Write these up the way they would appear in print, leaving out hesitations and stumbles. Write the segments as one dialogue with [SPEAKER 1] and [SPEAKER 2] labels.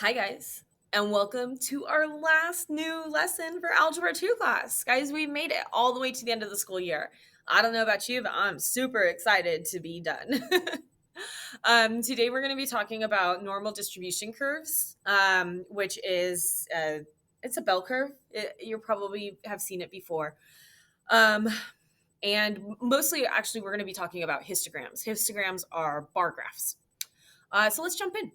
[SPEAKER 1] Hi, guys, and welcome to our last new lesson for Algebra 2 class. Guys, we made it all the way to the end of the school year. I don't know about you, but I'm super excited to be done. Today, we're going to be talking about normal distribution curves, which is it's a bell curve. You probably have seen it before. Um, and mostly, actually, we're going to be talking about histograms. Histograms are bar graphs. So let's jump in.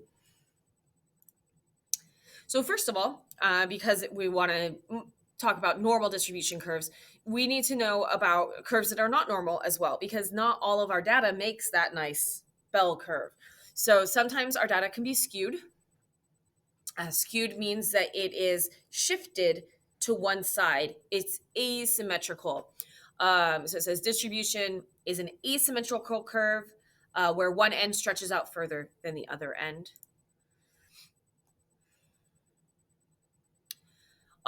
[SPEAKER 1] So first of all, because we want to talk about normal distribution curves, we need to know about curves that are not normal as well, because not all of our data makes that nice bell curve. So sometimes our data can be skewed. Skewed means that it is shifted to one side. It's asymmetrical. So it says distribution is an asymmetrical curve where one end stretches out further than the other end.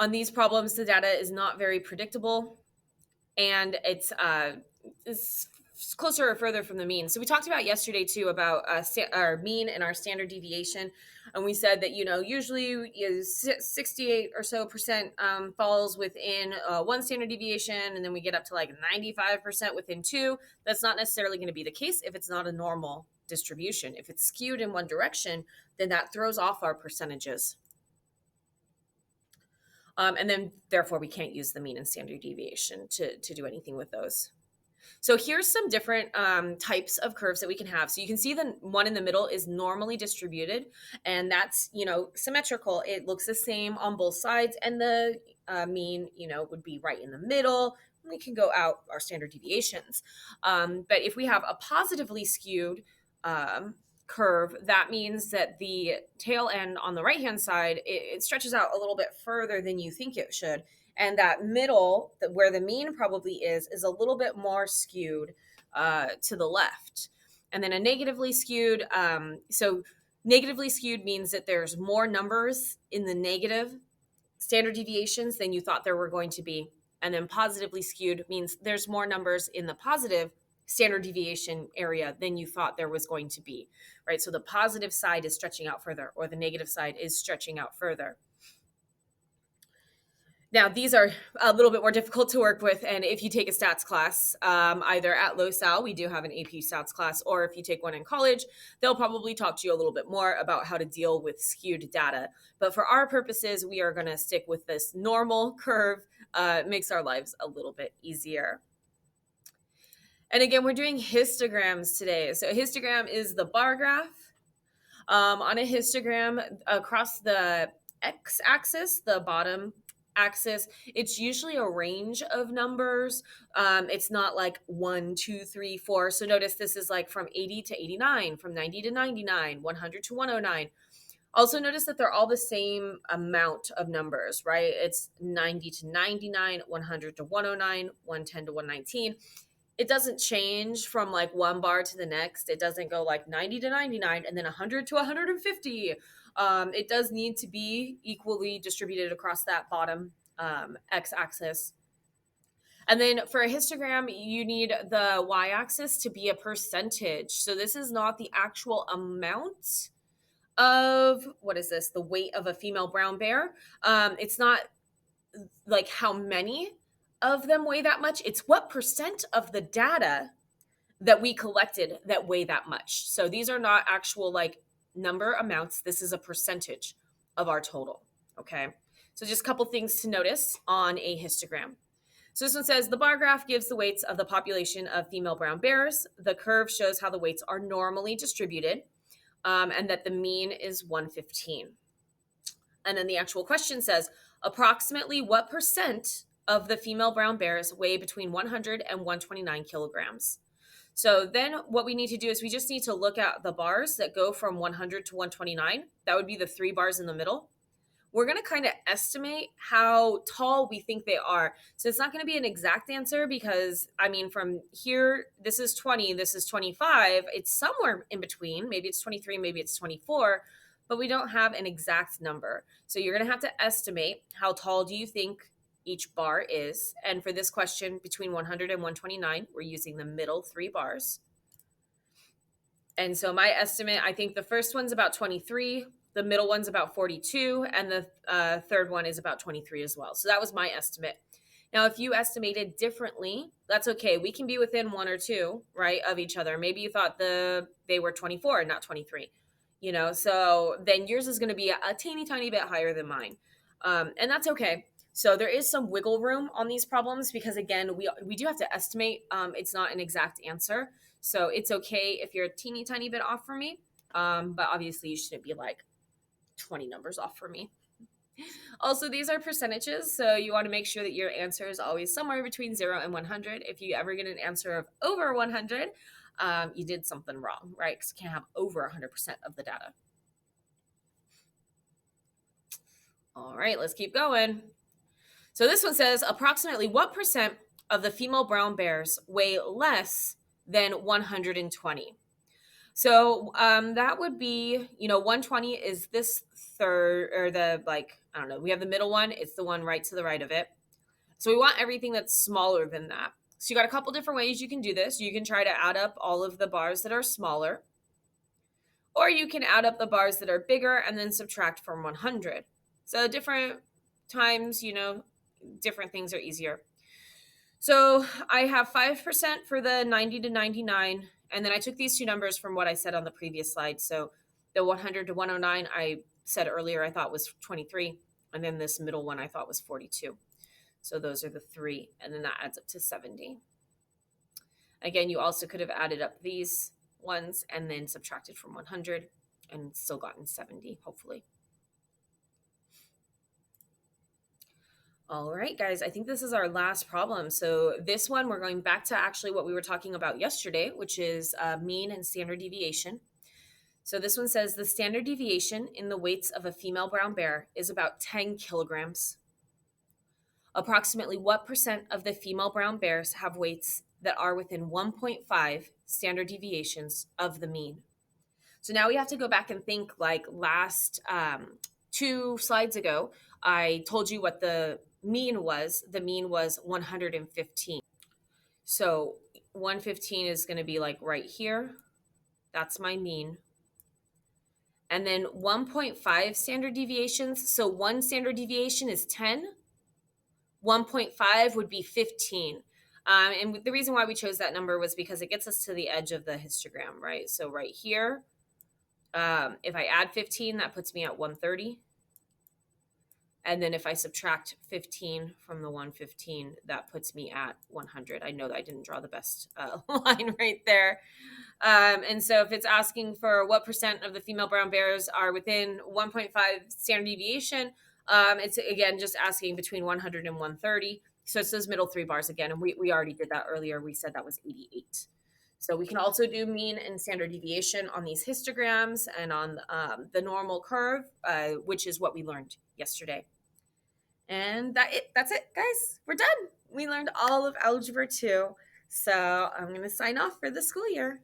[SPEAKER 1] On these problems, the data is not very predictable, and it's closer or further from the mean. So we talked about yesterday too about our mean and our standard deviation, and we said that usually 68 or so percent falls within one standard deviation, and then we get up to like 95% within two. That's not necessarily going to be the case if it's not a normal distribution. If it's skewed in one direction, then that throws off our percentages. And then, therefore, we can't use the mean and standard deviation to do anything with those. So here's some different types of curves that we can have. So you can see the one in the middle is normally distributed, and that's, symmetrical. It looks the same on both sides, and the mean, would be right in the middle. We can go out our standard deviations. But if we have a positively skewed curve, that means that the tail end on the right hand side, it stretches out a little bit further than you think it should, and that middle, where the mean probably is a little bit more skewed to the left. And then a negatively skewed, so negatively skewed means that there's more numbers in the negative standard deviations than you thought there were going to be. And then positively skewed means there's more numbers in the positive standard deviation area than you thought there was going to be, right? So the positive side is stretching out further, or the negative side is stretching out further. Now, these are a little bit more difficult to work with, and if you take a stats class, either at LoSal, we do have an AP stats class, or if you take one in college, they'll probably talk to you a little bit more about how to deal with skewed data. But for our purposes, we are going to stick with this normal curve. It makes our lives a little bit easier. And again, we're doing histograms today. So a histogram is the bar graph. On a histogram, across the x-axis, the bottom axis, it's usually a range of numbers. It's not like 1, 2, 3, 4. So notice this is like from 80 to 89, from 90 to 99, 100 to 109. Also notice that they're all the same amount of numbers, right? It's 90 to 99, 100 to 109, 110 to 119. It doesn't change from like one bar to the next. It doesn't go like 90 to 99 and then 100 to 150. It does need to be equally distributed across that bottom x-axis. And then for a histogram, you need the y-axis to be a percentage. So this is not the actual amount of, what is this, the weight of a female brown bear. It's not like how many of them weigh that much. It's what percent of the data that we collected that weigh that much. So these are not actual like number amounts. This is a percentage of our total. Okay. So just a couple things to notice on a histogram. So this one says the bar graph gives the weights of the population of female brown bears. The curve shows how the weights are normally distributed, and that the mean is 115. And then the actual question says approximately what percent of the female brown bears weigh between 100 and 129 kilograms. So then what we need to do is we just need to look at the bars that go from 100 to 129. That would be the 3 bars in the middle. We're going to kind of estimate how tall we think they are. So it's not going to be an exact answer because, from here, this is 20, this is 25. It's somewhere in between. Maybe it's 23, maybe it's 24, but we don't have an exact number. So you're going to have to estimate how tall do you think each bar is. And for this question, between 100 and 129, we're using the middle 3 bars. And so my estimate, I think the first one's about 23. The middle one's about 42, and the third one is about 23 as well. So that was my estimate. Now, if you estimated differently, that's okay. We can be within one or two, right, of each other. Maybe you thought they were 24 and not 23, so then yours is going to be a teeny tiny bit higher than mine. And that's okay. So there is some wiggle room on these problems because, again, we do have to estimate. It's not an exact answer. So it's okay if you're a teeny tiny bit off from me. But obviously, you shouldn't be like 20 numbers off from me. Also, these are percentages, so you want to make sure that your answer is always somewhere between 0 and 100. If you ever get an answer of over 100, you did something wrong, right? Because you can't have over 100% of the data. All right, let's keep going. So this one says, approximately what percent of the female brown bears weigh less than 120? So that would be, 120 is this third, or I don't know, we have the middle one. It's the one right to the right of it. So we want everything that's smaller than that. So you got a couple different ways you can do this. You can try to add up all of the bars that are smaller, or you can add up the bars that are bigger and then subtract from 100. So different times, different things are easier. So I have 5% for the 90 to 99. And then I took these two numbers from what I said on the previous slide. So the 100 to 109, I said earlier, I thought was 23. And then this middle one I thought was 42. So those are the three. And then that adds up to 70. Again, you also could have added up these ones and then subtracted from 100 and still gotten 70, hopefully. All right, guys, I think this is our last problem. So this one, we're going back to actually what we were talking about yesterday, which is mean and standard deviation. So this one says the standard deviation in the weights of a female brown bear is about 10 kilograms. Approximately what percent of the female brown bears have weights that are within 1.5 standard deviations of the mean? So now we have to go back and think like last 2 slides ago, I told you what the mean was. The mean was 115. So 115 is going to be like right here. That's my mean. And then 1.5 standard deviations. So one standard deviation is 10. 1.5 would be 15. And the reason why we chose that number was because it gets us to the edge of the histogram, right? So right here, if I add 15, that puts me at 130. And then if I subtract 15 from the 115, that puts me at 100. I know that I didn't draw the best line right there. And so if it's asking for what percent of the female brown bears are within 1.5 standard deviation, it's, again, just asking between 100 and 130. So it's those middle 3 bars again. And we already did that earlier. We said that was 88. So we can also do mean and standard deviation on these histograms and on the normal curve, which is what we learned yesterday. And that's it, guys. We're done. We learned all of Algebra 2. So I'm going to sign off for the school year.